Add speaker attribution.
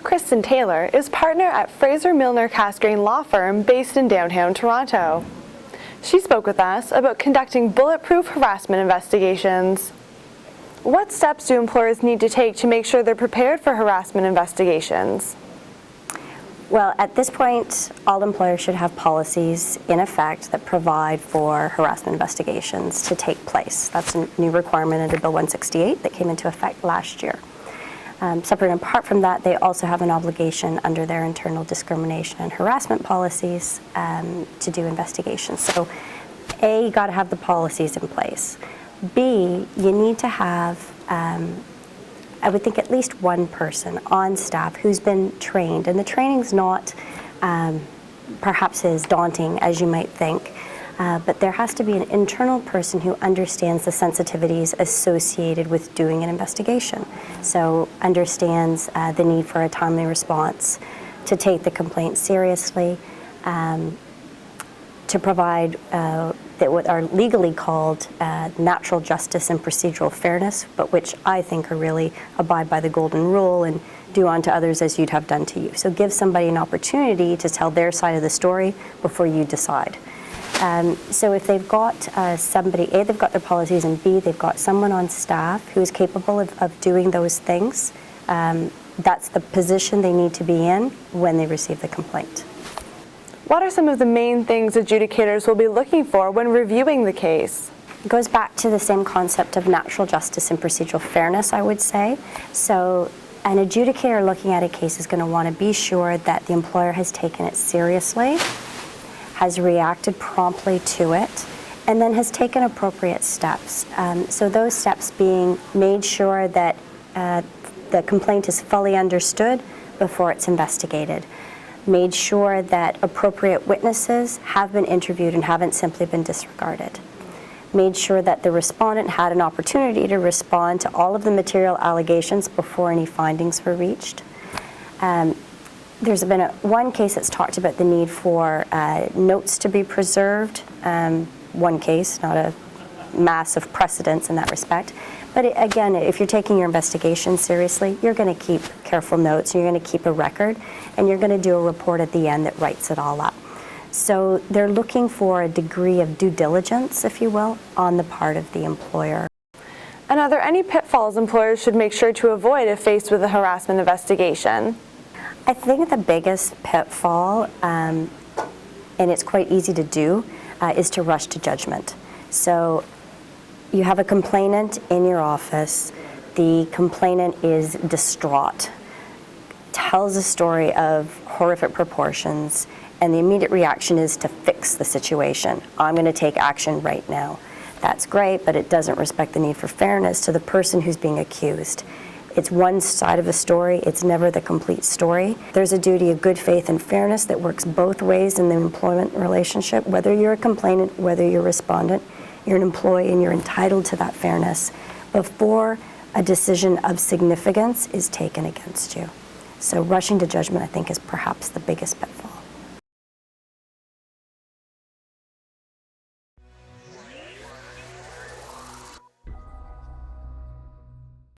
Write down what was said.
Speaker 1: Kristin Taylor is partner at Fraser Milner Casgrain law firm based in downtown Toronto. She spoke with us about conducting bulletproof harassment investigations. What steps do employers need to take to make sure they're prepared for harassment investigations?
Speaker 2: Well, at this point, all employers should have policies in effect that provide for harassment investigations to take place. That's a new requirement under Bill 168 that came into effect last year. Separate and apart from that, they also have an obligation under their internal discrimination and harassment policies to do investigations. So A, you got to have the policies in place. B, you need to have, I would think, at least one person on staff who's been trained. And the training's not perhaps as daunting as you might think. But there has to be an internal person who understands the sensitivities associated with doing an investigation. So understands the need for a timely response, to take the complaint seriously, to provide what are legally called natural justice and procedural fairness, but which I think are really abide by the golden rule and do unto others as you'd have done to you. So give somebody an opportunity to tell their side of the story before you decide. So if they've got somebody, A, they've got their policies, and B, they've got someone on staff who is capable of doing those things, that's the position they need to be in when they receive the complaint.
Speaker 1: What are some of the main things adjudicators will be looking for when reviewing the case?
Speaker 2: It goes back to the same concept of natural justice and procedural fairness, I would say. So an adjudicator looking at a case is going to want to be sure that the employer has taken it seriously, has reacted promptly to it, and then has taken appropriate steps. So those steps being made sure that the complaint is fully understood before it's investigated, made sure that appropriate witnesses have been interviewed and haven't simply been disregarded, made sure that the respondent had an opportunity to respond to all of the material allegations before any findings were reached. There's been one case that's talked about the need for notes to be preserved. One case, not a massive precedence in that respect. But again, if you're taking your investigation seriously, you're going to keep careful notes, you're going to keep a record, and you're going to do a report at the end that writes it all up. So they're looking for a degree of due diligence, if you will, on the part of the employer.
Speaker 1: And are there any pitfalls employers should make sure to avoid if faced with a harassment investigation?
Speaker 2: I think the biggest pitfall, and it's quite easy to do, is to rush to judgment. So you have a complainant in your office, the complainant is distraught, tells a story of horrific proportions, and the immediate reaction is to fix the situation. I'm going to take action right now. That's great, but it doesn't respect the need for fairness to the person who's being accused. It's one side of a story, it's never the complete story. There's a duty of good faith and fairness that works both ways in the employment relationship. Whether you're a complainant, whether you're a respondent, you're an employee and you're entitled to that fairness before a decision of significance is taken against you. So rushing to judgment, I think, is perhaps the biggest pitfall.